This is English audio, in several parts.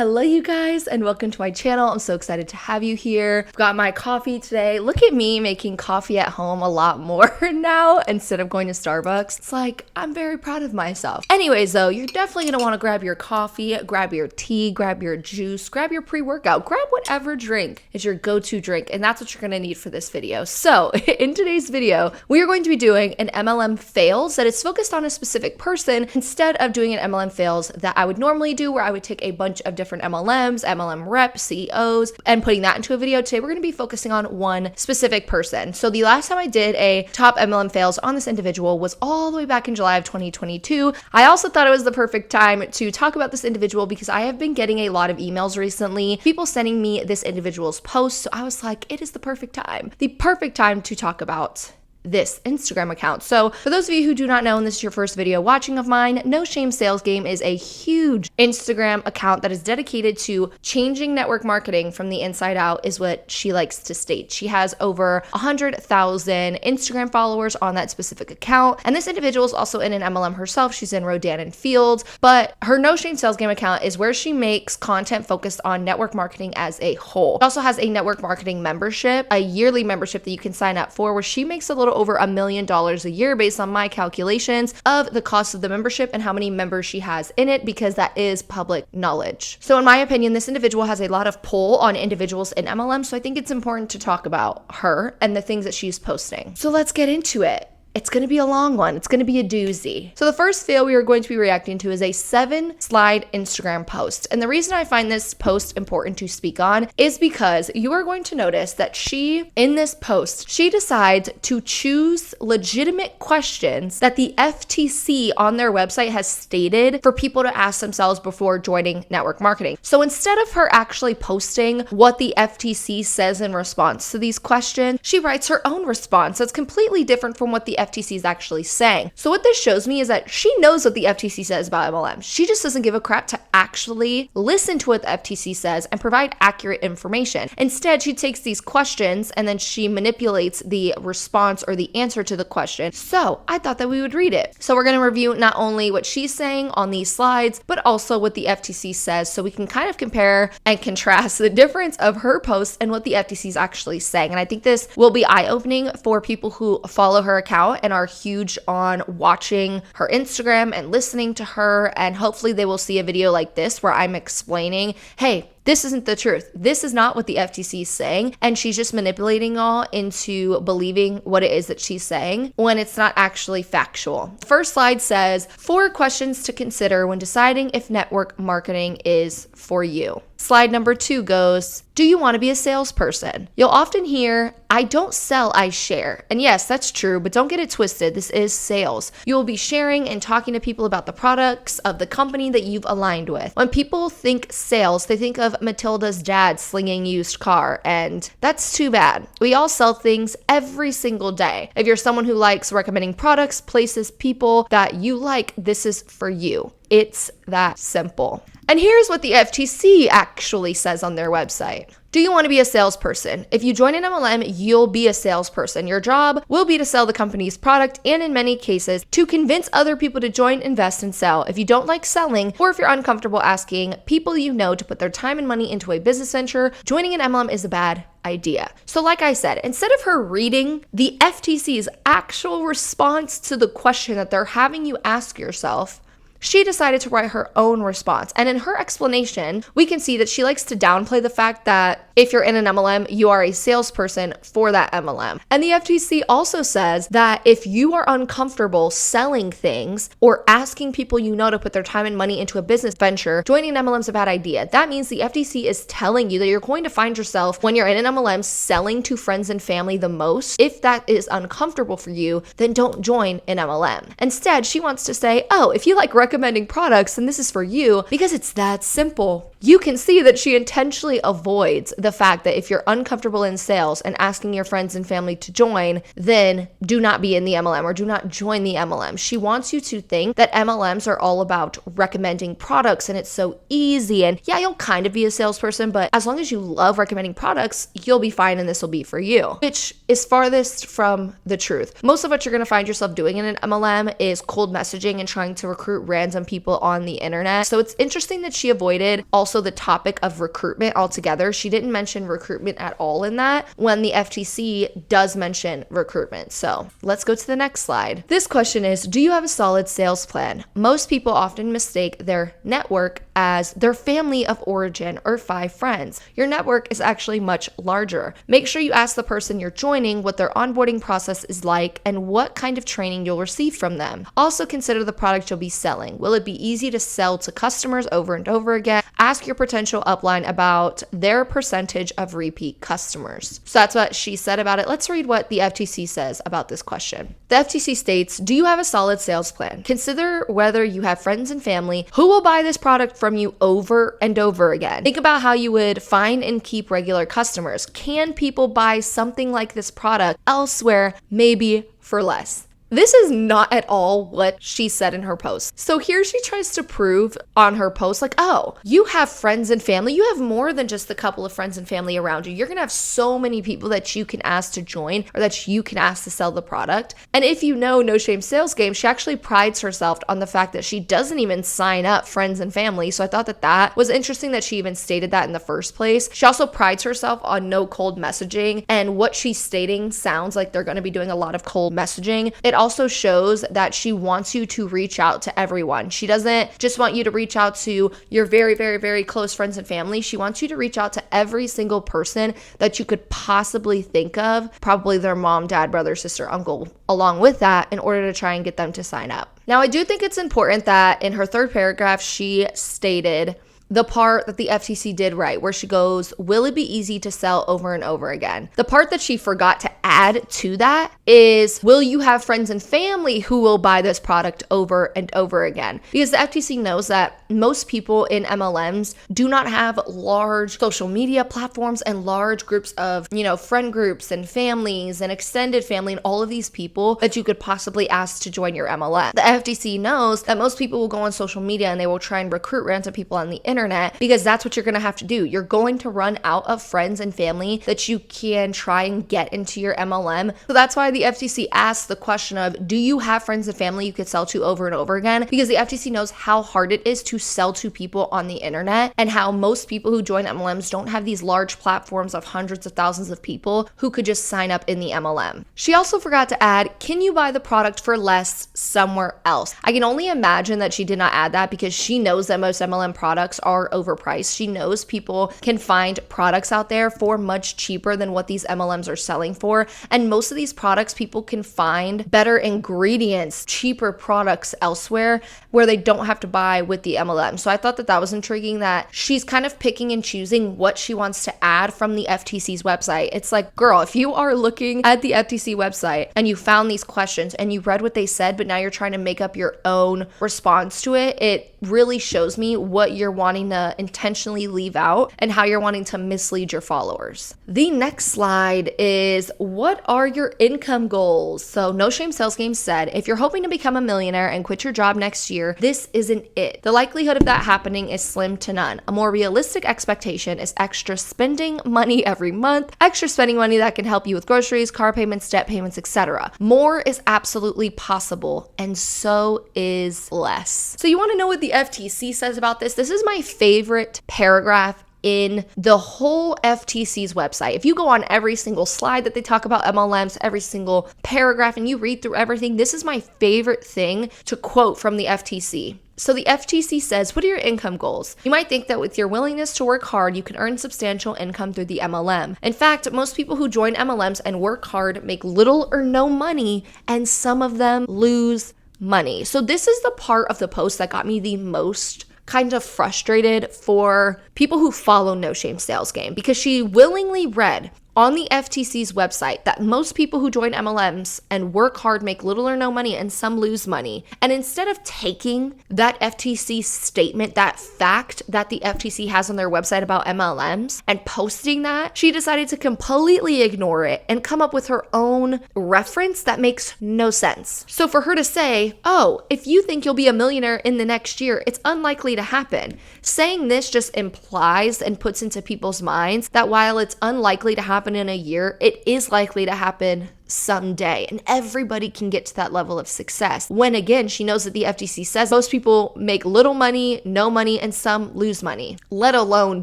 Hello you guys and welcome to my channel. I'm so excited to have you here. I've got my coffee today. Look at me making coffee at home a lot more now instead of going to Starbucks. It's like, I'm very proud of myself. Anyways though, you're definitely gonna wanna grab your coffee, grab your tea, grab your juice, grab your pre-workout, grab whatever drink is your go-to drink, and that's what you're gonna need for this video. So in today's video, we are going to be doing an MLM fails that is focused on a specific person instead of doing an MLM fails that I would normally do where I would take a bunch of different MLMs, MLM reps, CEOs, and putting that into a video. Today, we're going to be focusing on one specific person. So the last time I did a top MLM fails on this individual was all the way back in July of 2022. I also thought it was the perfect time to talk about this individual because I have been getting a lot of emails recently, people sending me this individual's posts. So I was like, it is the perfect time to talk about this Instagram account. So for those of you who do not know, and this is your first video watching of mine, No Shame Sales Game is a huge Instagram account that is dedicated to changing network marketing from the inside out, is what she likes to state. She has over 100,000 Instagram followers on that specific account. And this individual is also in an MLM herself. She's in Rodan and Fields, but her No Shame Sales Game account is where she makes content focused on network marketing as a whole. She also has a network marketing membership, a yearly membership that you can sign up for, where she makes a little over $1 million a year based on my calculations of the cost of the membership and how many members she has in it, because that is public knowledge. So in my opinion, this individual has a lot of pull on individuals in MLM, so I think it's important to talk about her and the things that she's posting. So let's get into it. It's going to be a long one. It's going to be a doozy. So the first fail we are going to be reacting to is a 7-slide Instagram post. And the reason I find this post important to speak on is because you are going to notice that in this post, she decides to choose legitimate questions that the FTC on their website has stated for people to ask themselves before joining network marketing. So instead of her actually posting what the FTC says in response to these questions, she writes her own response that's completely different from what the FTC is actually saying. So what this shows me is that she knows what the FTC says about MLM. She just doesn't give a crap to actually listen to what the FTC says and provide accurate information. Instead, she takes these questions and then she manipulates the response or the answer to the question. So I thought that we would read it. So we're going to review not only what she's saying on these slides, but also what the FTC says, so we can kind of compare and contrast the difference of her post and what the FTC is actually saying. And I think this will be eye-opening for people who follow her account and are huge on watching her Instagram and listening to her, and hopefully they will see a video like this where I'm explaining, hey, this isn't the truth. This is not what the FTC is saying, and she's just manipulating all into believing what it is that she's saying when it's not actually factual. The first slide says 4 questions to consider when deciding if network marketing is for you. Slide number 2 goes, do you want to be a salesperson? You'll often hear, I don't sell, I share. And yes, that's true, but don't get it twisted. This is sales. You will be sharing and talking to people about the products of the company that you've aligned with. When people think sales, they think of Matilda's dad slinging used car, and that's too bad. We all sell things every single day. If you're someone who likes recommending products, places, people that you like, this is for you. It's that simple. And here's what the FTC actually says on their website. Do you want to be a salesperson? If you join an MLM, you'll be a salesperson. Your job will be to sell the company's product and, in many cases, to convince other people to join, invest, and sell. If you don't like selling, or if you're uncomfortable asking people you know to put their time and money into a business venture, joining an MLM is a bad idea. So like I said, instead of her reading the FTC's actual response to the question that they're having you ask yourself, she decided to write her own response. And in her explanation, we can see that she likes to downplay the fact that if you're in an MLM, you are a salesperson for that MLM. And the FTC also says that if you are uncomfortable selling things or asking people you know to put their time and money into a business venture, joining an MLM is a bad idea. That means the FTC is telling you that you're going to find yourself when you're in an MLM selling to friends and family the most. If that is uncomfortable for you, then don't join an MLM. Instead, she wants to say, oh, if you like recommending products, then this is for you, because it's that simple. You can see that she intentionally avoids the fact that if you're uncomfortable in sales and asking your friends and family to join, then do not be in the MLM or do not join the MLM. She wants you to think that MLMs are all about recommending products and it's so easy. And yeah, you'll kind of be a salesperson, but as long as you love recommending products, you'll be fine and this will be for you, which is farthest from the truth. Most of what you're going to find yourself doing in an MLM is cold messaging and trying to recruit random people on the internet. So it's interesting that she avoided also also the topic of recruitment altogether. She didn't mention recruitment at all in that when the FTC does mention recruitment. So let's go to the next slide. This question is, do you have a solid sales plan? Most people often mistake their network as their family of origin or 5 friends. Your network is actually much larger. Make sure you ask the person you're joining what their onboarding process is like and what kind of training you'll receive from them. Also consider the product you'll be selling. Will it be easy to sell to customers over and over again? Ask your potential upline about their percentage of repeat customers. So that's what she said about it. Let's read what the FTC says about this question. The FTC states, do you have a solid sales plan? Consider whether you have friends and family who will buy this product from you over and over again. Think about how you would find and keep regular customers. Can people buy something like this product elsewhere, maybe for less? This is not at all what she said in her post. So here she tries to prove on her post, like, oh, you have friends and family. You have more than just a couple of friends and family around you. You're going to have so many people that you can ask to join or that you can ask to sell the product. And if you know No Shame Sales Game, she actually prides herself on the fact that she doesn't even sign up friends and family. So I thought that that was interesting that she even stated that in the first place. She also prides herself on no cold messaging. And what she's stating sounds like they're going to be doing a lot of cold messaging. It also shows that she wants you to reach out to everyone. She doesn't just want you to reach out to your very, very, very close friends and family. She wants you to reach out to every single person that you could possibly think of, probably their mom, dad, brother, sister, uncle, along with that, in order to try and get them to sign up. Now, I do think it's important that in her third paragraph, she stated the part that the FTC did right, where she goes, will it be easy to sell over and over again? The part that she forgot to add to that is, will you have friends and family who will buy this product over and over again? Because the FTC knows that most people in MLMs do not have large social media platforms and large groups of, friend groups and families and extended family and all of these people that you could possibly ask to join your MLM. The FTC knows that most people will go on social media and they will try and recruit random people on the internet, because that's what you're going to have to do. You're going to run out of friends and family that you can try and get into your MLM. So that's why the FTC asks the question of, do you have friends and family you could sell to over and over again? Because the FTC knows how hard it is to sell to people on the internet and how most people who join MLMs don't have these large platforms of hundreds of thousands of people who could just sign up in the MLM. She also forgot to add, can you buy the product for less somewhere else? I can only imagine that she did not add that because she knows that most MLM products are overpriced. She knows people can find products out there for much cheaper than what these MLMs are selling for. And most of these products, people can find better ingredients, cheaper products elsewhere where they don't have to buy with the MLM. So I thought that that was intriguing, that she's kind of picking and choosing what she wants to add from the FTC's website. It's like, girl, if you are looking at the FTC website and you found these questions and you read what they said, but now you're trying to make up your own response to it, it really shows me what you're wanting to intentionally leave out and how you're wanting to mislead your followers. The next slide is, what are your income goals? So No Shame Sales Game said, if you're hoping to become a millionaire and quit your job next year, this isn't it. The likelihood of that happening is slim to none. A more realistic expectation is extra spending money every month, extra spending money that can help you with groceries, car payments, debt payments, etc. More is absolutely possible, and so is less. So you want to know what the FTC says about this? This is my favorite paragraph in the whole FTC's website. If you go on every single slide that they talk about MLMs, every single paragraph, and you read through everything, this is my favorite thing to quote from the FTC. So the FTC says, what are your income goals? You might think that with your willingness to work hard, you can earn substantial income through the MLM. In fact, most people who join MLMs and work hard make little or no money, and some of them lose money. So this is the part of the post that got me the most kind of frustrated for people who follow No Shame Sales Game, because she willingly read on the FTC's website that most people who join MLMs and work hard make little or no money, and some lose money. And instead of taking that FTC statement, that fact that the FTC has on their website about MLMs, and posting that, she decided to completely ignore it and come up with her own reference that makes no sense. So for her to say, oh, if you think you'll be a millionaire in the next year, it's unlikely to happen. Saying this just implies and puts into people's minds that while it's unlikely to happen in a year, it is likely to happen someday, and everybody can get to that level of success. When again, she knows that the FTC says most people make little money, no money, and some lose money, let alone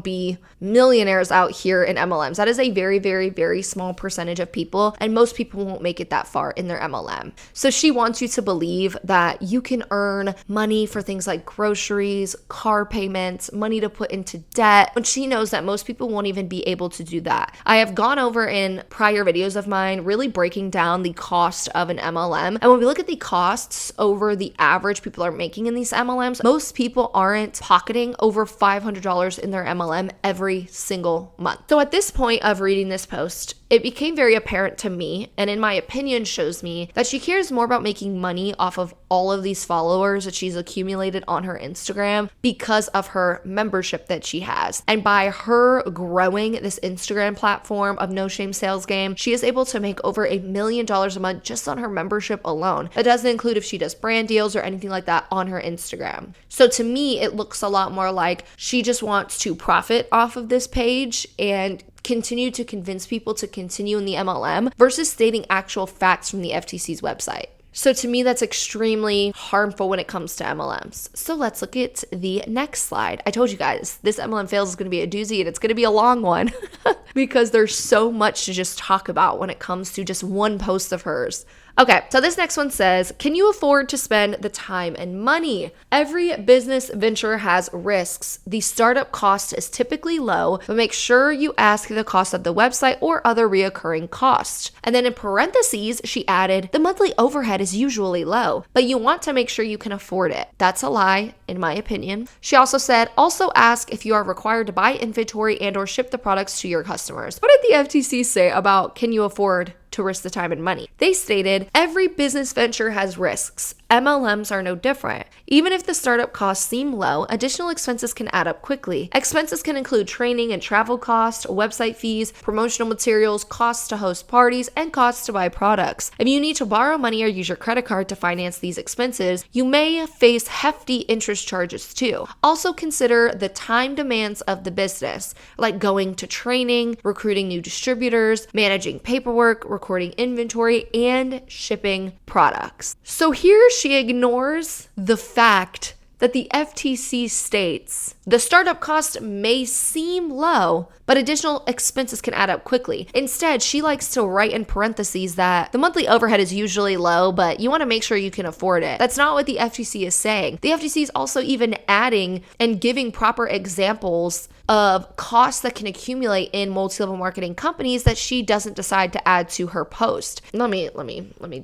be millionaires out here in MLMs. That is a very, very, very small percentage of people, and most people won't make it that far in their MLM. So she wants you to believe that you can earn money for things like groceries, car payments, money to put into debt, when she knows that most people won't even be able to do that. I have gone over in prior videos of mine really breaking down the cost of an MLM. And when we look at the costs over the average people are making in these MLMs, most people aren't pocketing over $500 in their MLM every single month. So at this point of reading this post, it became very apparent to me, and in my opinion shows me, that she cares more about making money off of all of these followers that she's accumulated on her Instagram because of her membership that she has. And by her growing this Instagram platform of No Shame Sales Game, she is able to make over $1 million a month just on her membership alone. That doesn't include if she does brand deals or anything like that on her Instagram. So to me, it looks a lot more like she just wants to profit off of this page and continue to convince people to continue in the MLM versus stating actual facts from the FTC's website. So to me, that's extremely harmful when it comes to MLMs. So let's look at the next slide. I told you guys, this MLM Fails is going to be a doozy, and it's going to be a long one because there's so much to just talk about when it comes to just one post of hers. Okay, so this next one says, can you afford to spend the time and money? Every business venture has risks. The startup cost is typically low, but make sure you ask the cost of the website or other reoccurring costs. And then in parentheses, she added, the monthly overhead is usually low, but you want to make sure you can afford it. That's a lie, in my opinion. She also said, also ask if you are required to buy inventory and or ship the products to your customers. What did the FTC say about can you afford to risk the time and money? They stated, every business venture has risks. MLMs are no different. Even if the startup costs seem low, additional expenses can add up quickly. Expenses can include training and travel costs, website fees, promotional materials, costs to host parties, and costs to buy products. If you need to borrow money or use your credit card to finance these expenses, you may face hefty interest charges too. Also consider the time demands of the business, like going to training, recruiting new distributors, managing paperwork, recording inventory, and shipping products. So here she ignores the fact that the FTC states the startup cost may seem low, but additional expenses can add up quickly. Instead, she likes to write in parentheses that the monthly overhead is usually low, but you want to make sure you can afford it. That's not what the FTC is saying. The FTC is also even adding and giving proper examples of costs that can accumulate in multi-level marketing companies that she doesn't decide to add to her post. Let me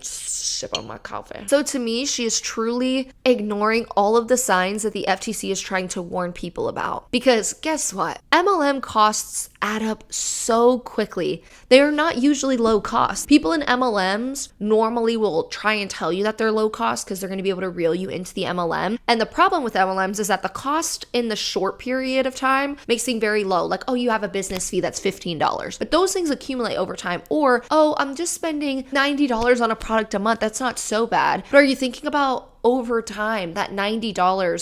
sip on my coffee. So to me, she is truly ignoring all of the signs that the FTC is trying to warn people about. Because guess what? MLM costs add up so quickly. They are not usually low cost. People in MLMs normally will try and tell you that they're low cost because they're going to be able to reel you into the MLM. And the problem with MLMs is that the cost in the short period of time may seem very low. Like, oh, you have a business fee that's $15. But those things accumulate over time. Or, oh, I'm just spending $90 on a product a month. That's not so bad. But are you thinking about over time, that $90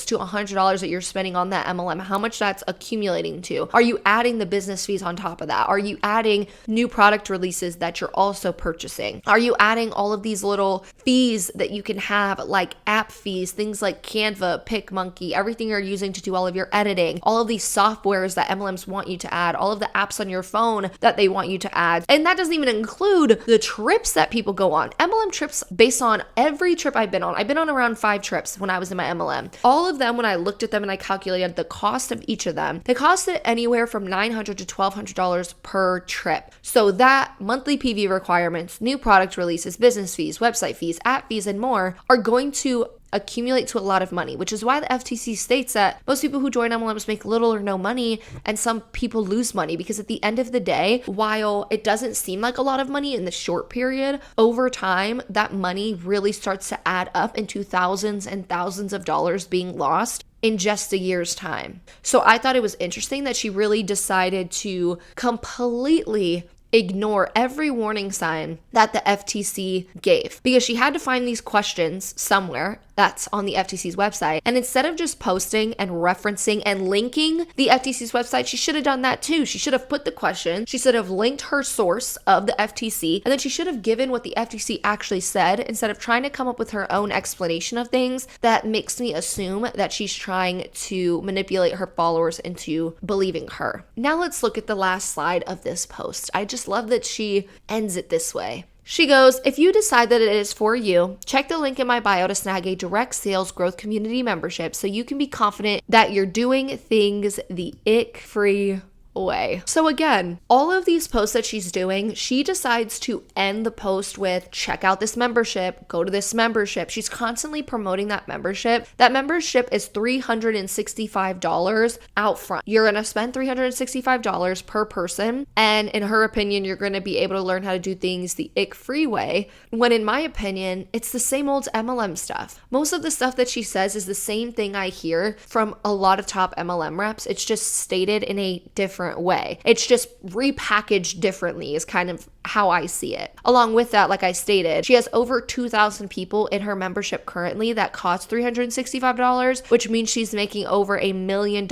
to $100 that you're spending on that MLM, how much that's accumulating to? Are you adding the business fees on top of that? Are you adding new product releases that you're also purchasing? Are you adding all of these little fees that you can have, like app fees, things like Canva, PicMonkey, everything you're using to do all of your editing, all of these softwares that MLMs want you to add, all of the apps on your phone that they want you to add. And that doesn't even include the trips that people go on. MLM trips, based on every trip I've been on around 5 trips when I was in my MLM. All of them, when I looked at them and I calculated the cost of each of them, they costed anywhere from $900 to $1,200 per trip. So that monthly PV requirements, new product releases, business fees, website fees, app fees, and more are going to accumulate to a lot of money, which is why the FTC states that most people who join MLMs make little or no money, and some people lose money, because at the end of the day, while it doesn't seem like a lot of money in the short period, over time, that money really starts to add up into thousands and thousands of dollars being lost in just a year's time. So I thought it was interesting that she really decided to completely ignore every warning sign that the FTC gave, because she had to find these questions somewhere that's on the FTC's website. And instead of just posting and referencing and linking the FTC's website, she should have done that too. She should have put the question, she should have linked her source of the FTC, and then she should have given what the FTC actually said instead of trying to come up with her own explanation of things. That makes me assume that she's trying to manipulate her followers into believing her. Now let's look at the last slide of this post. I just love that she ends it this way. She goes, if you decide that it is for you, check the link in my bio to snag a direct sales growth community membership so you can be confident that you're doing things the ick-free way. So again, all of these posts that she's doing, she decides to end the post with, check out this membership, go to this membership. She's constantly promoting that membership. That membership is $365 out front. You're going to spend $365 per person. And in her opinion, you're going to be able to learn how to do things the ick-free way. When in my opinion, it's the same old MLM stuff. Most of the stuff that she says is the same thing I hear from a lot of top MLM reps. It's just stated in a different way. It's just repackaged differently is kind of how I see it. Along with that, like I stated, she has over 2,000 people in her membership currently that cost $365, which means she's making over $1 million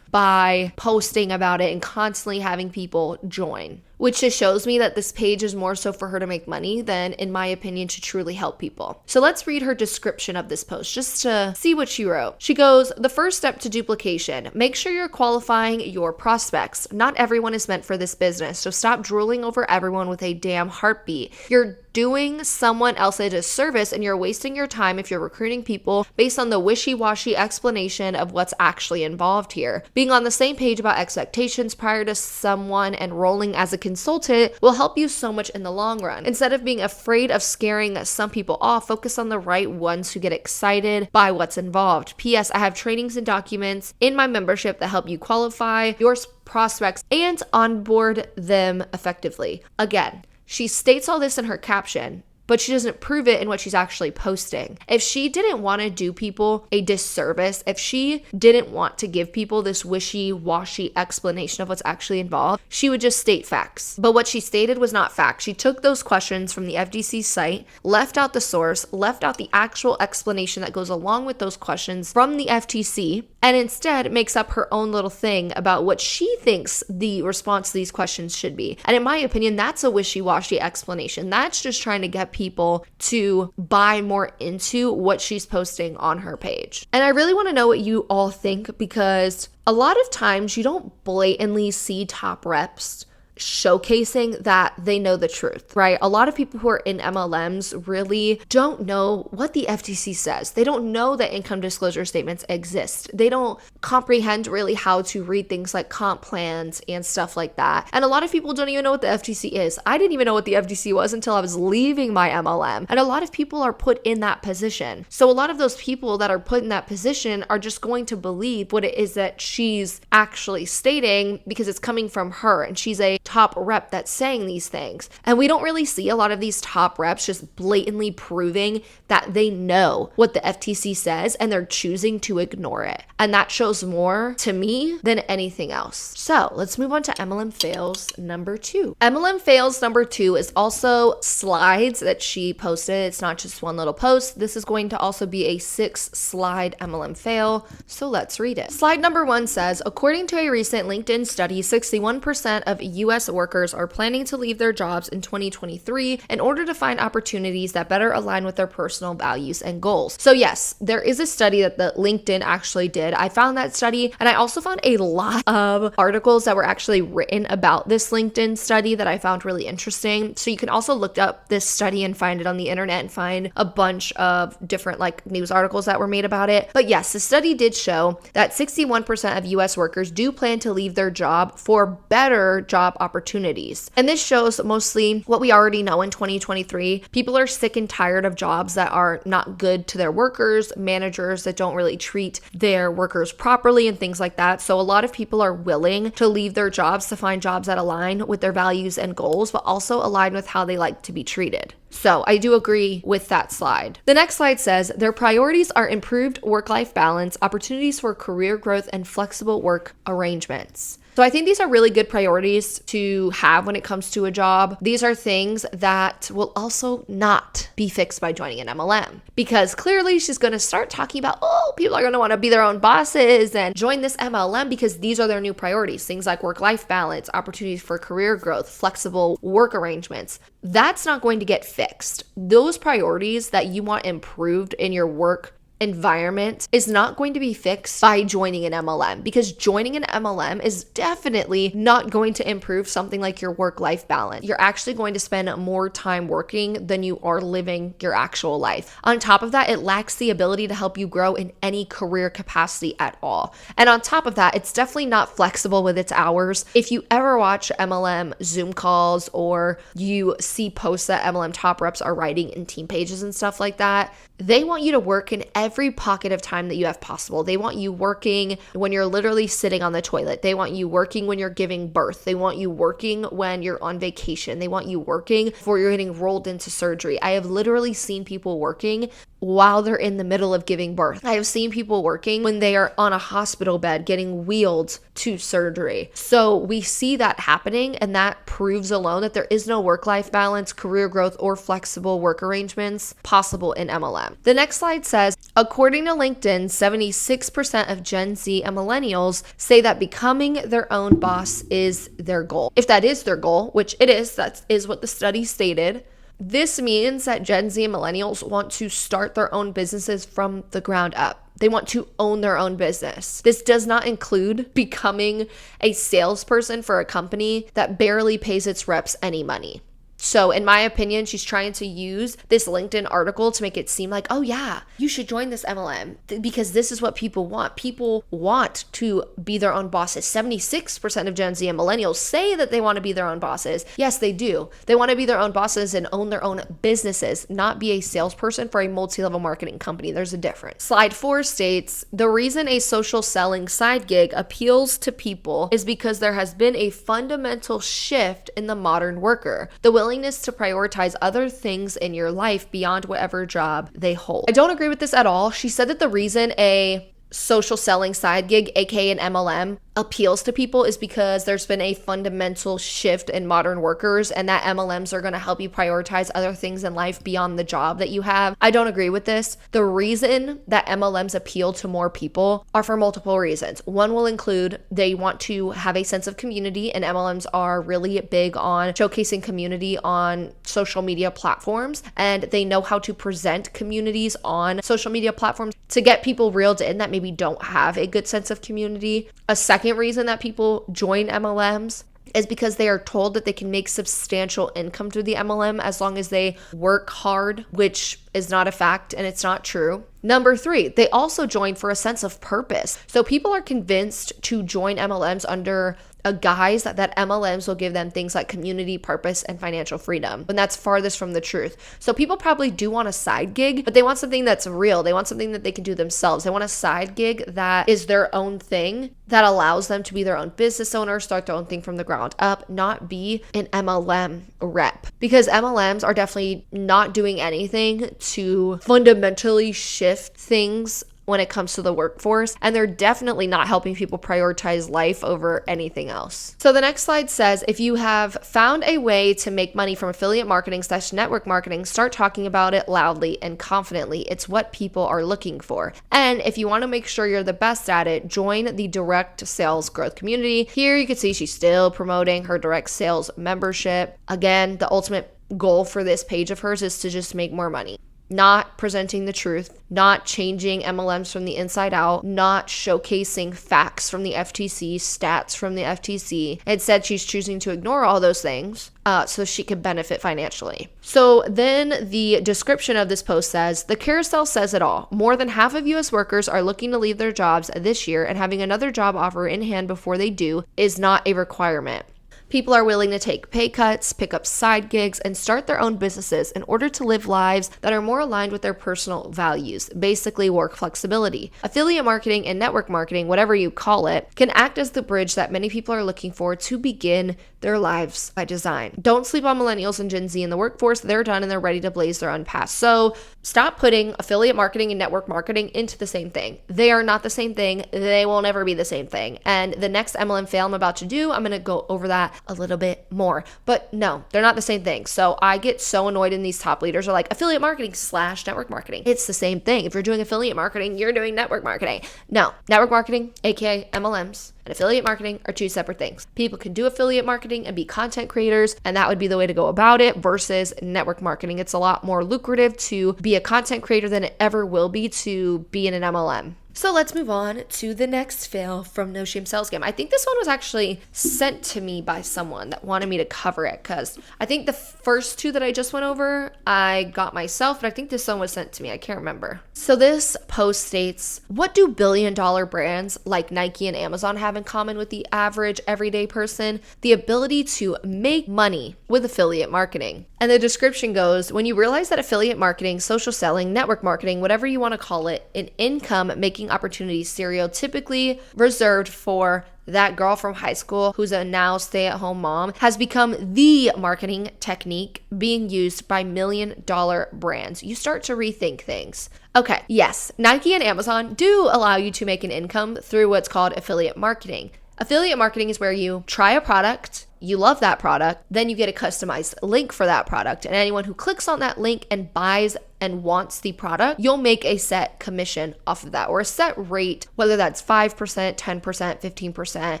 by posting about it and constantly having people join, which just shows me that this page is more so for her to make money than, in my opinion, to truly help people. So let's read her description of this post just to see what she wrote. She goes, the first step to duplication, make sure you're qualifying your prospects. Not everyone is meant for this business, so stop drooling over everyone with a damn heartbeat. You're doing someone else a disservice and you're wasting your time if you're recruiting people based on the wishy-washy explanation of what's actually involved here. Being on the same page about expectations prior to someone enrolling as a consultant will help you so much in the long run. Instead of being afraid of scaring some people off, focus on the right ones who get excited by what's involved. P.S. I have trainings and documents in my membership that help you qualify your prospects and onboard them effectively. Again, she states all this in her caption, but she doesn't prove it in what she's actually posting. If she didn't want to do people a disservice, if she didn't want to give people this wishy-washy explanation of what's actually involved, she would just state facts. But what she stated was not fact. She took those questions from the FTC site, left out the source, left out the actual explanation that goes along with those questions from the FTC, and instead makes up her own little thing about what she thinks the response to these questions should be. And in my opinion, that's a wishy-washy explanation. That's just trying to get people to buy more into what she's posting on her page. And I really want to know what you all think, because a lot of times you don't blatantly see top reps showcasing that they know the truth, right? A lot of people who are in MLMs really don't know what the FTC says. They don't know that income disclosure statements exist. They don't comprehend really how to read things like comp plans and stuff like that. And a lot of people don't even know what the FTC is. I didn't even know what the FTC was until I was leaving my MLM. And a lot of people are put in that position. So a lot of those people that are put in that position are just going to believe what it is that she's actually stating because it's coming from her and she's a top rep that's saying these things. And we don't really see a lot of these top reps just blatantly proving that they know what the FTC says and they're choosing to ignore it. And that shows more to me than anything else. So let's move on to MLM fails number 2. MLM fails number 2 is also slides that she posted. It's not just one little post. This is going to also be a 6-slide MLM fail. So let's read it. Slide number 1 says, according to a recent LinkedIn study, 61% of US workers are planning to leave their jobs in 2023 in order to find opportunities that better align with their personal values and goals. So yes, there is a study that the LinkedIn actually did. I found that study, and I also found a lot of articles that were actually written about this LinkedIn study that I found really interesting. So you can also look up this study and find it on the internet and find a bunch of different news articles that were made about it. But yes, the study did show that 61% of US workers do plan to leave their job for better job opportunities. And this shows mostly what we already know in 2023. People are sick and tired of jobs that are not good to their workers, managers that don't really treat their workers properly and things like that. So a lot of people are willing to leave their jobs to find jobs that align with their values and goals, but also align with how they like to be treated. So I do agree with that slide. The next slide says their priorities are improved work-life balance, opportunities for career growth, and flexible work arrangements. So I think these are really good priorities to have when it comes to a job. These are things that will also not be fixed by joining an MLM, because clearly she's going to start talking about, oh, people are going to want to be their own bosses and join this MLM because these are their new priorities. Things like work-life balance, opportunities for career growth, flexible work arrangements. That's not going to get fixed. Those priorities that you want improved in your work environment is not going to be fixed by joining an MLM, because joining an MLM is definitely not going to improve something like your work-life balance. You're actually going to spend more time working than you are living your actual life. On top of that, it lacks the ability to help you grow in any career capacity at all. And on top of that, it's definitely not flexible with its hours. If you ever watch MLM Zoom calls or you see posts that MLM top reps are writing in team pages and stuff like that, they want you to work in every pocket of time that you have possible. They want you working when you're literally sitting on the toilet. They want you working when you're giving birth. They want you working when you're on vacation. They want you working before you're getting rolled into surgery. I have literally seen people working while they're in the middle of giving birth. I have seen people working when they are on a hospital bed getting wheeled to surgery. So we see that happening, and that proves alone that there is no work-life balance, career growth, or flexible work arrangements possible in MLM. The next slide says, according to LinkedIn, 76% of Gen Z and millennials say that becoming their own boss is their goal. If that is their goal, which it is, that is what the study stated, this means that Gen Z and millennials want to start their own businesses from the ground up. They want to own their own business. This does not include becoming a salesperson for a company that barely pays its reps any money. So in my opinion, she's trying to use this LinkedIn article to make it seem like, oh yeah, you should join this MLM because this is what people want. People want to be their own bosses. 76% of Gen Z and millennials say that they want to be their own bosses. Yes, they do. They want to be their own bosses and own their own businesses, not be a salesperson for a multi-level marketing company. There's a difference. Slide 4 states, the reason a social selling side gig appeals to people is because there has been a fundamental shift in the modern worker. The willingness to prioritize other things in your life beyond whatever job they hold. I don't agree with this at all. She said that the reason a social selling side gig, aka an MLM, appeals to people is because there's been a fundamental shift in modern workers, and that MLMs are going to help you prioritize other things in life beyond the job that you have. I don't agree with this. The reason that MLMs appeal to more people are for multiple reasons. One will include they want to have a sense of community, and MLMs are really big on showcasing community on social media platforms, and they know how to present communities on social media platforms to get people reeled in that maybe don't have a good sense of community. A second reason that people join MLMs is because they are told that they can make substantial income through the MLM as long as they work hard, which is not a fact and it's not true. Number 3, they also join for a sense of purpose. So people are convinced to join MLMs under a guise that MLMs will give them things like community, purpose, and financial freedom. And that's farthest from the truth. So people probably do want a side gig, but they want something that's real. They want something that they can do themselves. They want a side gig that is their own thing, that allows them to be their own business owner, start their own thing from the ground up, not be an MLM rep. Because MLMs are definitely not doing anything to fundamentally shift things when it comes to the workforce, and they're definitely not helping people prioritize life over anything else. So the next slide says, if you have found a way to make money from affiliate marketing / network marketing, start talking about it loudly and confidently. It's what people are looking for. And if you want to make sure you're the best at it, join the direct sales growth community. Here you can see she's still promoting her direct sales membership. Again, the ultimate goal for this page of hers is to just make more money. Not presenting the truth, not changing MLMs from the inside out, not showcasing facts from the FTC, stats from the FTC. Instead, she's choosing to ignore all those things so she can benefit financially. So then the description of this post says, the carousel says it all. More than half of U.S. workers are looking to leave their jobs this year, and having another job offer in hand before they do is not a requirement. People are willing to take pay cuts, pick up side gigs, and start their own businesses in order to live lives that are more aligned with their personal values, basically work flexibility. Affiliate marketing and network marketing, whatever you call it, can act as the bridge that many people are looking for to begin their lives by design. Don't sleep on millennials and Gen Z in the workforce. They're done and they're ready to blaze their own path. So stop putting affiliate marketing and network marketing into the same thing. They are not the same thing. They will never be the same thing. And the next MLM fail I'm about to do, I'm going to go over that a little bit more. But no, they're not the same thing. So I get so annoyed when these top leaders are like affiliate marketing / network marketing. It's the same thing. If you're doing affiliate marketing, you're doing network marketing. No, network marketing, aka MLMs, and affiliate marketing are two separate things. People can do affiliate marketing and be content creators, and that would be the way to go about it, versus network marketing. It's a lot more lucrative to be a content creator than it ever will be to be in an MLM. So let's move on to the next fail from No Shame Sales Scam. I think this one was actually sent to me by someone that wanted me to cover it, because I think the first two that I just went over, I got myself, but I think this one was sent to me. I can't remember. So this post states, what do billion-dollar brands like Nike and Amazon have in common with the average everyday person? The ability to make money with affiliate marketing. And the description goes, when you realize that affiliate marketing, social selling, network marketing, whatever you want to call it, an income-making opportunity stereotypically reserved for that girl from high school who's a now stay-at-home mom, has become the marketing technique being used by million-dollar brands. You start to rethink things. Okay, yes, Nike and Amazon do allow you to make an income through what's called affiliate marketing. Affiliate marketing is where you try a product, you love that product, then you get a customized link for that product. And anyone who clicks on that link and buys and wants the product, you'll make a set commission off of that, or a set rate, whether that's 5%, 10%, 15%.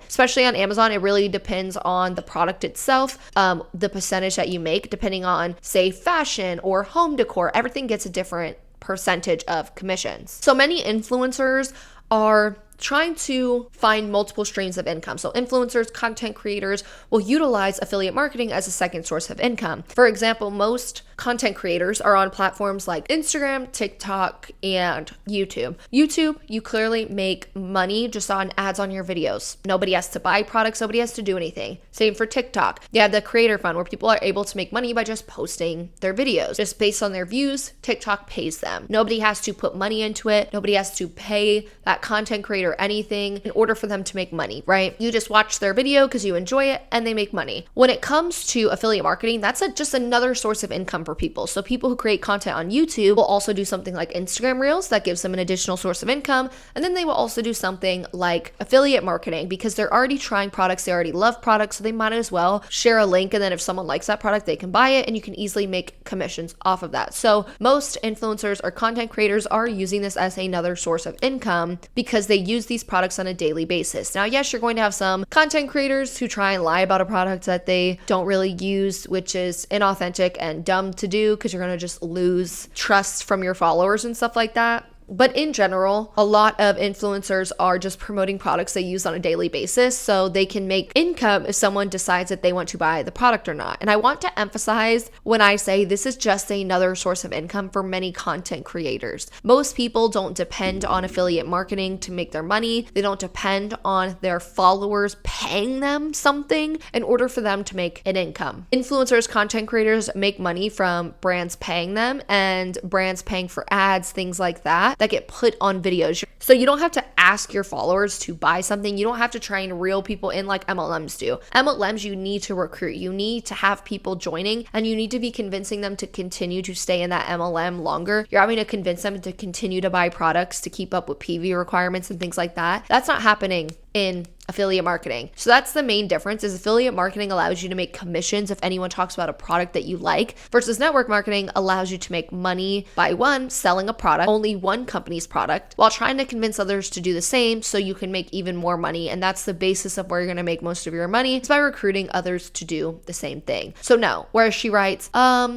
Especially on Amazon, it really depends on the product itself, the percentage that you make, depending on, say, fashion or home decor. Everything gets a different percentage of commissions. So many influencers are trying to find multiple streams of income. So influencers, content creators will utilize affiliate marketing as a second source of income. For example, most content creators are on platforms like Instagram, TikTok, and YouTube. YouTube, you clearly make money just on ads on your videos. Nobody has to buy products, nobody has to do anything. Same for TikTok. You have the creator fund where people are able to make money by just posting their videos. Just based on their views, TikTok pays them. Nobody has to put money into it. Nobody has to pay that content creator anything in order for them to make money, right? You just watch their video because you enjoy it and they make money. When it comes to affiliate marketing, that's just another source of income for people. So people who create content on YouTube will also do something like Instagram Reels that gives them an additional source of income. And then they will also do something like affiliate marketing because they're already trying products, they already love products, so they might as well share a link, and then if someone likes that product, they can buy it and you can easily make commissions off of that. So most influencers or content creators are using this as another source of income because they use these products on a daily basis. Now, yes, you're going to have some content creators who try and lie about a product that they don't really use, which is inauthentic and dumb to do because you're going to just lose trust from your followers and stuff like that. But in general, a lot of influencers are just promoting products they use on a daily basis so they can make income if someone decides that they want to buy the product or not. And I want to emphasize when I say this is just another source of income for many content creators. Most people don't depend on affiliate marketing to make their money. They don't depend on their followers paying them something in order for them to make an income. Influencers, content creators make money from brands paying them and brands paying for ads, things like that get put on videos. So you don't have to ask your followers to buy something. You don't have to try and reel people in like MLMs do. MLMs, you need to recruit. You need to have people joining and you need to be convincing them to continue to stay in that MLM longer. You're having to convince them to continue to buy products to keep up with PV requirements and things like that. That's not happening in affiliate marketing. So that's the main difference, is affiliate marketing allows you to make commissions if anyone talks about a product that you like, versus network marketing allows you to make money by selling a product, only one company's product, while trying to convince others to do the same so you can make even more money. And that's the basis of where you're going to make most of your money, is by recruiting others to do the same thing. So no, whereas she writes,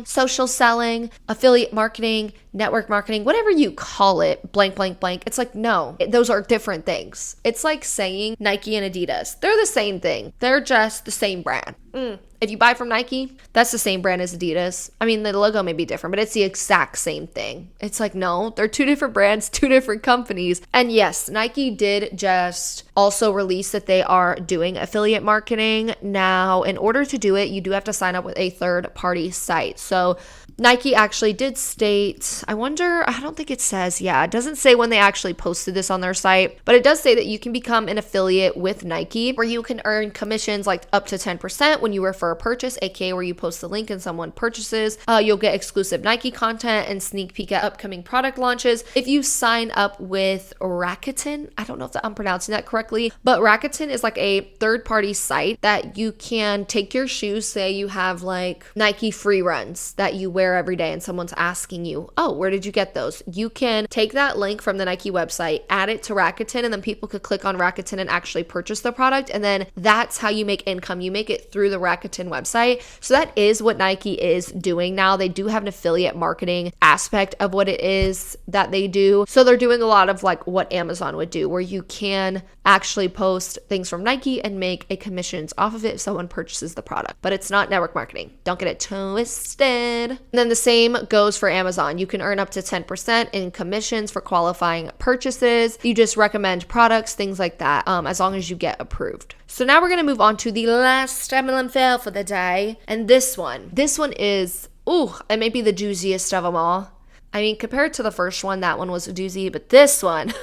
social selling, affiliate marketing, network marketing, whatever you call it, blank, blank, blank. It's like, no, those are different things. It's like saying Nike and Adidas. They're the same thing. They're just the same brand. If you buy from Nike, that's the same brand as Adidas. I mean, the logo may be different, but it's the exact same thing. It's like, no, they're two different brands, two different companies. And yes, Nike did just also release that they are doing affiliate marketing. Now, in order to do it, you do have to sign up with a third-party site. So Nike actually did state, I don't think it says, it doesn't say when they actually posted this on their site, but it does say that you can become an affiliate with Nike where you can earn commissions like up to 10% when you refer a purchase, aka where you post the link and someone purchases. You'll get exclusive Nike content and sneak peek at upcoming product launches. If you sign up with Rakuten, I don't know if I'm pronouncing that correctly, but Rakuten is like a third-party site that you can take your shoes, say you have like Nike free runs that you wear every day and someone's asking you, oh, where did you get those? You can take that link from the Nike website, add it to Rakuten, and then people could click on Rakuten and actually purchase the product. And then that's how you make income. You make it through the Rakuten website. So that is what Nike is doing now. They do have an affiliate marketing aspect of what it is that they do. So they're doing a lot of like what Amazon would do, where you can actually post things from Nike and make a commissions off of it if someone purchases the product. But it's not network marketing. Don't get it twisted. And then the same goes for Amazon. You can earn up to 10% in commissions for qualifying purchases. You just recommend products, things like that, as long as you get approved. So now we're going to move on to the last MLM fail for the day. And this one is, it may be the juiciest of them all. I mean, compared to the first one, that one was a doozy, but this one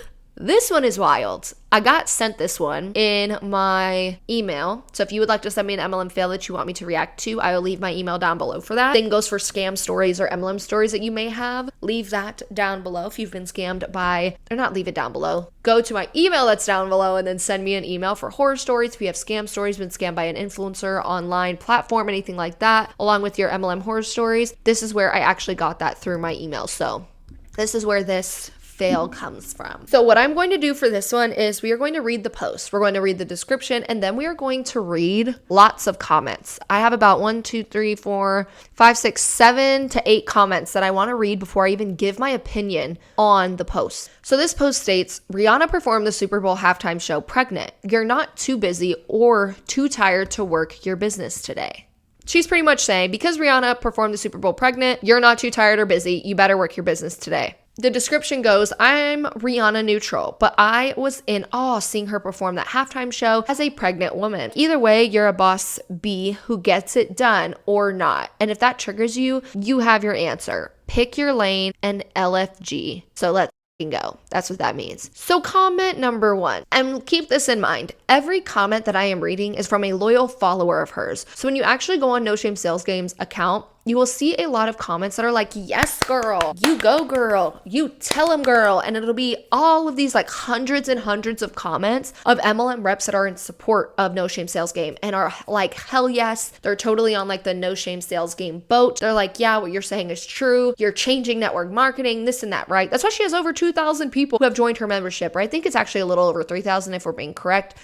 is wild. I got sent this one in my email. So if you would like to send me an MLM fail that you want me to react to, I will leave my email down below for that. Same goes for scam stories or MLM stories that you may have. Leave that down below if you've been scammed by, or not leave it down below. Go to my email that's down below and then send me an email for horror stories. If you have scam stories, been scammed by an influencer, online platform, anything like that, along with your MLM horror stories. This is where I actually got that through my email. So this is where this fail comes from. So what I'm going to do for this one is we are going to read the post. We're going to read the description, and then we are going to read lots of comments. I have about 7 to 8 comments that I want to read before I even give my opinion on the post. So this post states, Rihanna performed the Super Bowl halftime show pregnant. You're not too busy or too tired to work your business today. She's pretty much saying, because Rihanna performed the Super Bowl pregnant, you're not too tired or busy. You better work your business today. The description goes, I'm Rihanna neutral, but I was in awe seeing her perform that halftime show as a pregnant woman. Either way, you're a boss B who gets it done or not. And if that triggers you, you have your answer. Pick your lane and LFG. So let's go. That's what that means. So comment number 1, and keep this in mind. Every comment that I am reading is from a loyal follower of hers. So when you actually go on No Shame Sales Game's account, you will see a lot of comments that are like, yes, girl, you go, girl, you tell him, girl. And it'll be all of these like hundreds and hundreds of comments of MLM reps that are in support of No Shame Sales Game and are like, hell yes, they're totally on like the No Shame Sales Game boat. They're like, yeah, what you're saying is true. You're changing network marketing, this and that, right? That's why she has over 2,000 people who have joined her membership, right? I think it's actually a little over 3,000 if we're being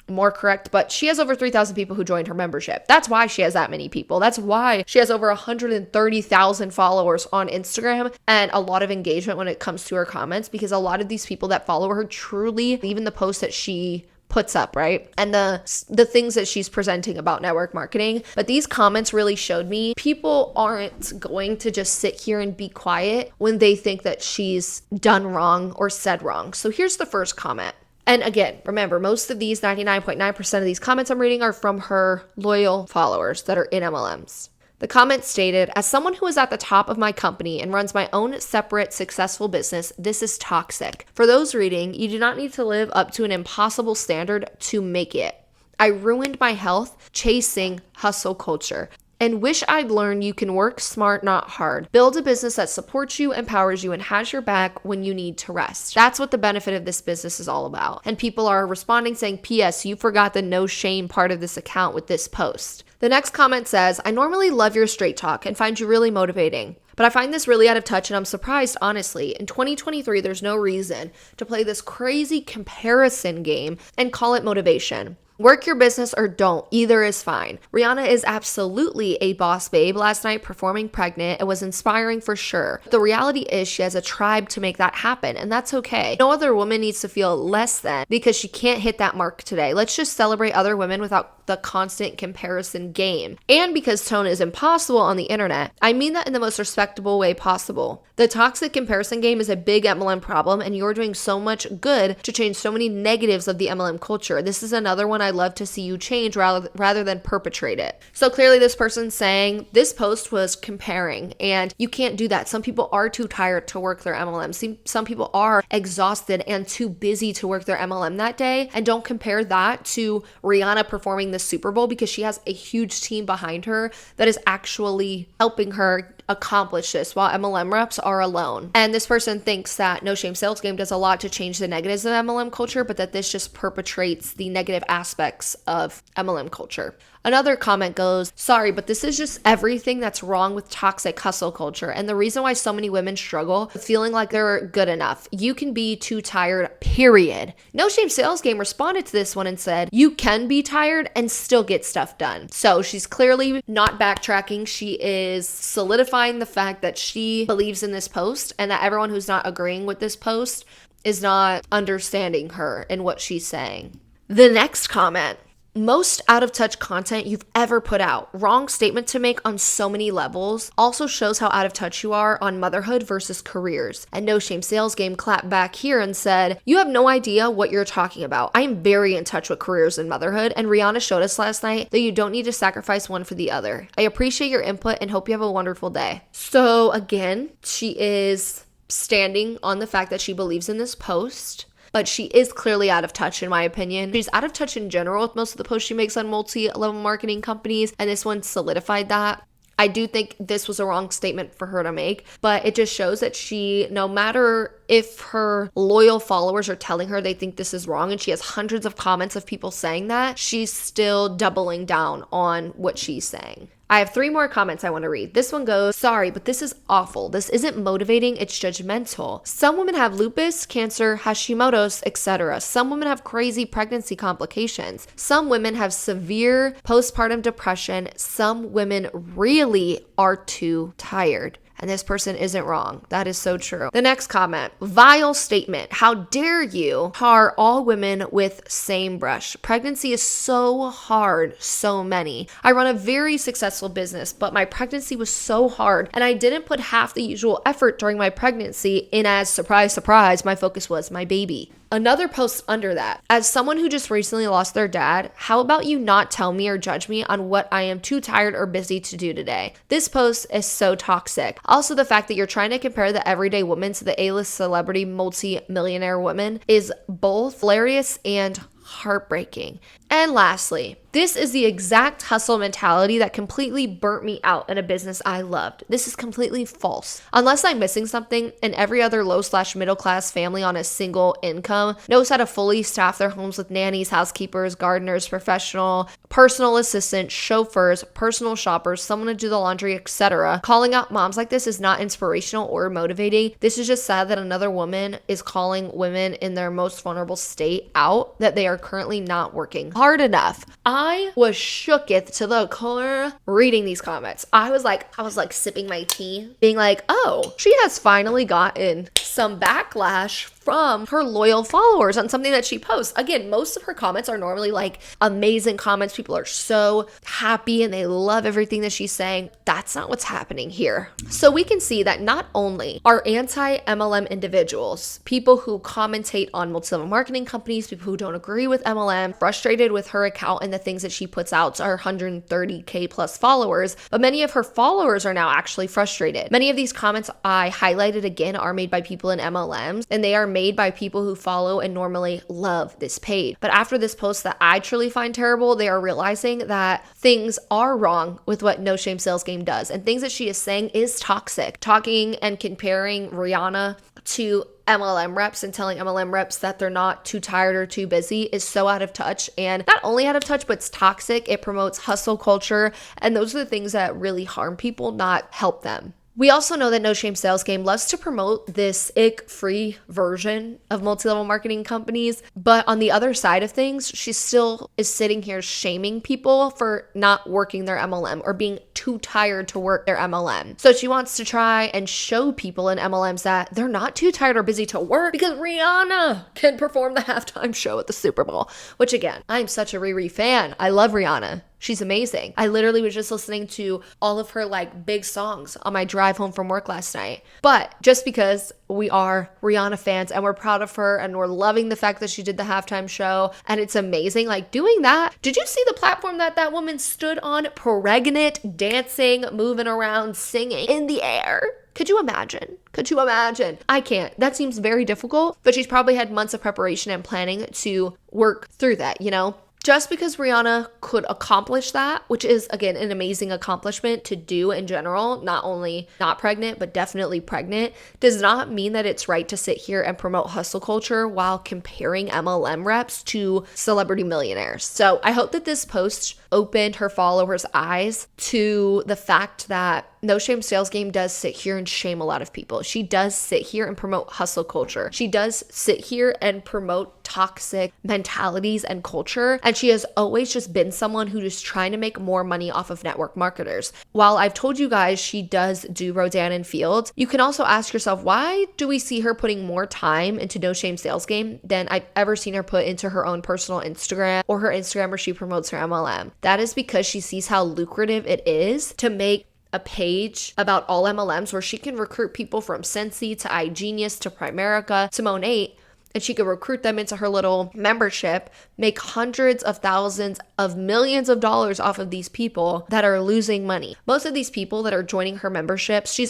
more correct, but she has over 3,000 people who joined her membership. That's why she has that many people. That's why she has over 130,000 followers on Instagram and a lot of engagement when it comes to her comments, because a lot of these people that follow her truly, even the posts that she puts up, right? And the things that she's presenting about network marketing. But these comments really showed me people aren't going to just sit here and be quiet when they think that she's done wrong or said wrong. So here's the first comment. And again, remember, most of these 99.9% of these comments I'm reading are from her loyal followers that are in MLMs. The comment stated, as someone who is at the top of my company and runs my own separate successful business, this is toxic. For those reading, you do not need to live up to an impossible standard to make it. I ruined my health chasing hustle culture and wish I'd learned you can work smart, not hard. Build a business that supports you, empowers you, and has your back when you need to rest. That's what the benefit of this business is all about. And people are responding saying, P.S. you forgot the no shame part of this account with this post. The next comment says, I normally love your straight talk and find you really motivating, but I find this really out of touch and I'm surprised, honestly. In 2023, there's no reason to play this crazy comparison game and call it motivation. Work your business or don't. Either is fine. Rihanna is absolutely a boss babe last night, performing pregnant. It was inspiring for sure. The reality is she has a tribe to make that happen, and that's okay. No other woman needs to feel less than because she can't hit that mark today. Let's just celebrate other women without the constant comparison game. And because tone is impossible on the internet, I mean that in the most respectable way possible. The toxic comparison game is a big MLM problem, and you're doing so much good to change so many negatives of the MLM culture. This is another one I'd love to see you change rather than perpetrate it. So clearly this person's saying this post was comparing, and you can't do that. Some people are too tired to work their MLM. Some people are exhausted and too busy to work their MLM that day, and don't compare that to Rihanna performing the Super Bowl because she has a huge team behind her that is actually helping her accomplish this while MLM reps are alone. And this person thinks that No Shame Sales Game does a lot to change the negatives of MLM culture, but that this just perpetrates the negative aspects of MLM culture. Another comment goes, sorry, but this is just everything that's wrong with toxic hustle culture and the reason why so many women struggle with feeling like they're good enough. You can be too tired, period. No Shame Sales Game responded to this one and said, you can be tired and still get stuff done. So she's clearly not backtracking. She is solidifying the fact that she believes in this post and that everyone who's not agreeing with this post is not understanding her and what she's saying. The next comment. Most out of touch content you've ever put out. Wrong statement to make on so many levels. Also shows how out of touch you are on motherhood versus careers. And No Shame Sales Game clapped back here and said, you have no idea what you're talking about. I am very in touch with careers and motherhood, and Rihanna showed us last night that you don't need to sacrifice one for the other. I appreciate your input and hope you have a wonderful day. So again, she is standing on the fact that she believes in this post. But she is clearly out of touch, in my opinion. She's out of touch in general with most of the posts she makes on multi-level marketing companies, and this one solidified that. I do think this was a wrong statement for her to make, but it just shows that she, no matter if her loyal followers are telling her they think this is wrong, and she has hundreds of comments of people saying that, she's still doubling down on what she's saying. I have 3 more comments I want to read. This one goes, sorry, but this is awful. This isn't motivating, it's judgmental. Some women have lupus, cancer, Hashimoto's, etc. Some women have crazy pregnancy complications. Some women have severe postpartum depression. Some women really are too tired. And this person isn't wrong. That is so true. The next comment, vile statement. How dare you tar all women with same brush? Pregnancy is so hard, so many. I run a very successful business, but my pregnancy was so hard and I didn't put half the usual effort during my pregnancy in as, surprise, surprise, my focus was my baby. Another post under that. As someone who just recently lost their dad, how about you not tell me or judge me on what I am too tired or busy to do today? This post is so toxic. Also, the fact that you're trying to compare the everyday woman to the A-list celebrity multi-millionaire woman is both hilarious and heartbreaking. And lastly, this is the exact hustle mentality that completely burnt me out in a business I loved. This is completely false. Unless I'm missing something, and every other low/middle class family on a single income knows how to fully staff their homes with nannies, housekeepers, gardeners, personal assistants, chauffeurs, personal shoppers, someone to do the laundry, etc. Calling out moms like this is not inspirational or motivating. This is just sad that another woman is calling women in their most vulnerable state out, that they are currently not working hard enough. I was shooketh to the core reading these comments. I was like sipping my tea, being like, oh, she has finally gotten some backlash from her loyal followers on something that she posts. Again, most of her comments are normally like amazing comments. People are so happy and they love everything that she's saying. That's not what's happening here. So we can see that not only are anti-MLM individuals, people who commentate on multi-level marketing companies, people who don't agree with MLM, frustrated with her account and the things that she puts out to her 130K plus followers, but many of her followers are now actually frustrated. Many of these comments I highlighted again are made by people in MLMs, and they are made by people who follow and normally love this page. But after this post that I truly find terrible, they are realizing that things are wrong with what No Shame Sales Game does, and things that she is saying is toxic. Talking and comparing Rihanna to MLM reps and telling MLM reps that they're not too tired or too busy is so out of touch, and not only out of touch, but it's toxic. It promotes hustle culture, and those are the things that really harm people, not help them. We also know that No Shame Sales Game loves to promote this ick-free version of multi-level marketing companies, but on the other side of things, she still is sitting here shaming people for not working their MLM or being too tired to work their MLM. So she wants to try and show people in MLMs that they're not too tired or busy to work because Rihanna can perform the halftime show at the Super Bowl, which again, I'm such a Riri fan. I love Rihanna. She's amazing. I literally was just listening to all of her like big songs on my drive home from work last night. But just because we are Rihanna fans and we're proud of her and we're loving the fact that she did the halftime show and it's amazing, like doing that. Did you see the platform that that woman stood on? Pregnant, dancing, moving around, singing in the air. Could you imagine? Could you imagine? I can't. That seems very difficult, but she's probably had months of preparation and planning to work through that, you know? Just because Rihanna could accomplish that, which is, again, an amazing accomplishment to do in general, not only not pregnant, but definitely pregnant, does not mean that it's right to sit here and promote hustle culture while comparing MLM reps to celebrity millionaires. So I hope that this post opened her followers' eyes to the fact that No Shame Sales Game does sit here and shame a lot of people. She does sit here and promote hustle culture. She does sit here and promote toxic mentalities and culture. And she has always just been someone who is trying to make more money off of network marketers. While I've told you guys she does do Rodan and Fields, you can also ask yourself, why do we see her putting more time into No Shame Sales Game than I've ever seen her put into her own personal Instagram or her Instagram where she promotes her MLM? That is because she sees how lucrative it is to make a page about all MLMs where she can recruit people from Sensi to iGenius to Primerica to Monate, and she could recruit them into her little membership, make hundreds of thousands of millions of dollars off of these people that are losing money. Most of these people that are joining her memberships,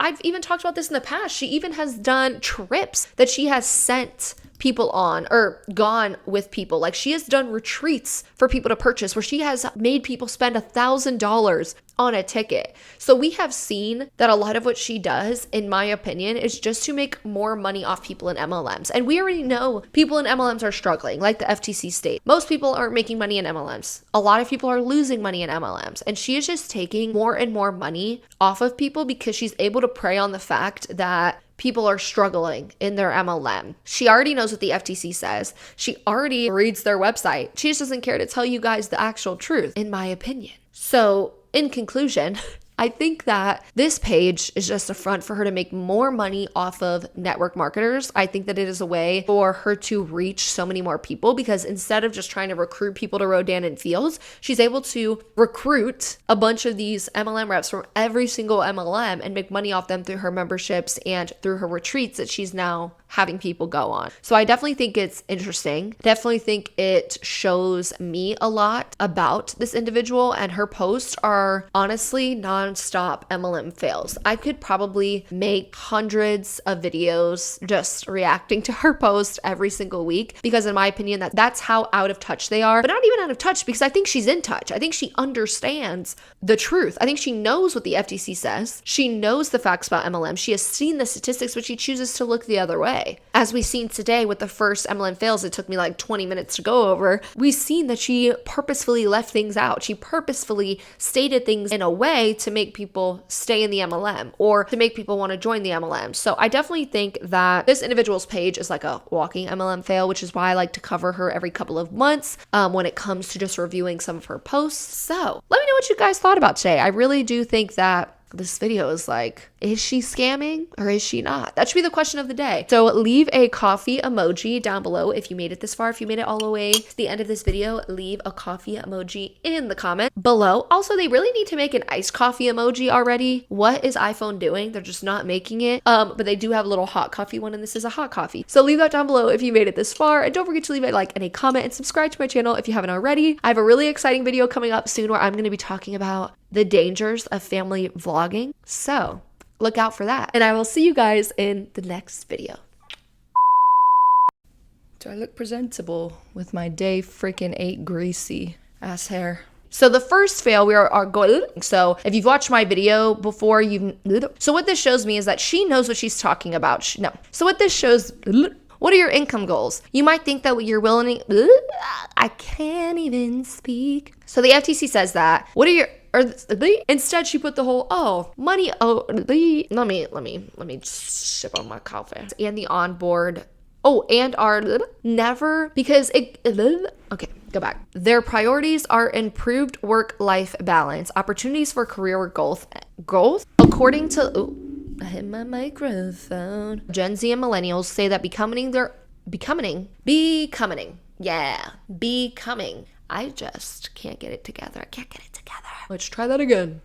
I've even talked about this in the past, she even has done trips that she has sent people on or gone with people. Like she has done retreats for people to purchase where she has made people spend $1,000 on a ticket. So we have seen that a lot of what she does, in my opinion, is just to make more money off people in MLMs. And we already know people in MLMs are struggling, like the FTC state. Most people aren't making money in MLMs. A lot of people are losing money in MLMs. And she is just taking more and more money off of people because she's able to prey on the fact that people are struggling in their MLM. She already knows what the FTC says. She already reads their website. She just doesn't care to tell you guys the actual truth, in my opinion. So, in conclusion, I think that this page is just a front for her to make more money off of network marketers. I think that it is a way for her to reach so many more people because instead of just trying to recruit people to Rodan and Fields, she's able to recruit a bunch of these MLM reps from every single MLM and make money off them through her memberships and through her retreats that she's now having people go on. So I definitely think it's interesting. Definitely think it shows me a lot about this individual, and her posts are honestly non-stop MLM fails. I could probably make hundreds of videos just reacting to her post every single week because in my opinion that's how out of touch they are. But not even out of touch because I think she's in touch. I think she understands the truth. I think she knows what the FTC says. She knows the facts about MLM. She has seen the statistics, but she chooses to look the other way. As we've seen today with the first MLM fails, it took me like 20 minutes to go over. We've seen that she purposefully left things out. She purposefully stated things in a way to make people stay in the MLM or to make people want to join the MLM. So I definitely think that this individual's page is like a walking MLM fail, which is why I like to cover her every couple of months when it comes to just reviewing some of her posts. So let me know what you guys thought about today. I really do think that this video is like, is she scamming or is she not? That should be the question of the day. So leave a coffee emoji down below if you made it this far. If you made it all the way to the end of this video, leave a coffee emoji in the comment below. Also, they really need to make an iced coffee emoji already. What is iPhone doing? They're just not making it. But they do have a little hot coffee one, and this is a hot coffee. So leave that down below if you made it this far. And don't forget to leave a like and a comment and subscribe to my channel if you haven't already. I have a really exciting video coming up soon where I'm going to be talking about the dangers of family vlogging. So look out for that. And I will see you guys in the next video. Do I look presentable with my day freaking 8 greasy ass hair? So the first fail we are going, so if you've watched my video before, so what this shows me is that she knows what she's talking about. So what this shows, what are your income goals? You might think that you're willing, I can't even speak. So the FTC says that, what are your or the, instead she put the whole, oh, money, oh, the, let me just sip on my coffee. And the onboard, oh, and are never, because it, okay, go back. Their priorities are improved work-life balance, opportunities for career growth, according to, I hit my microphone. Gen Z and millennials say that becoming. I just can't get it together. Let's try that again.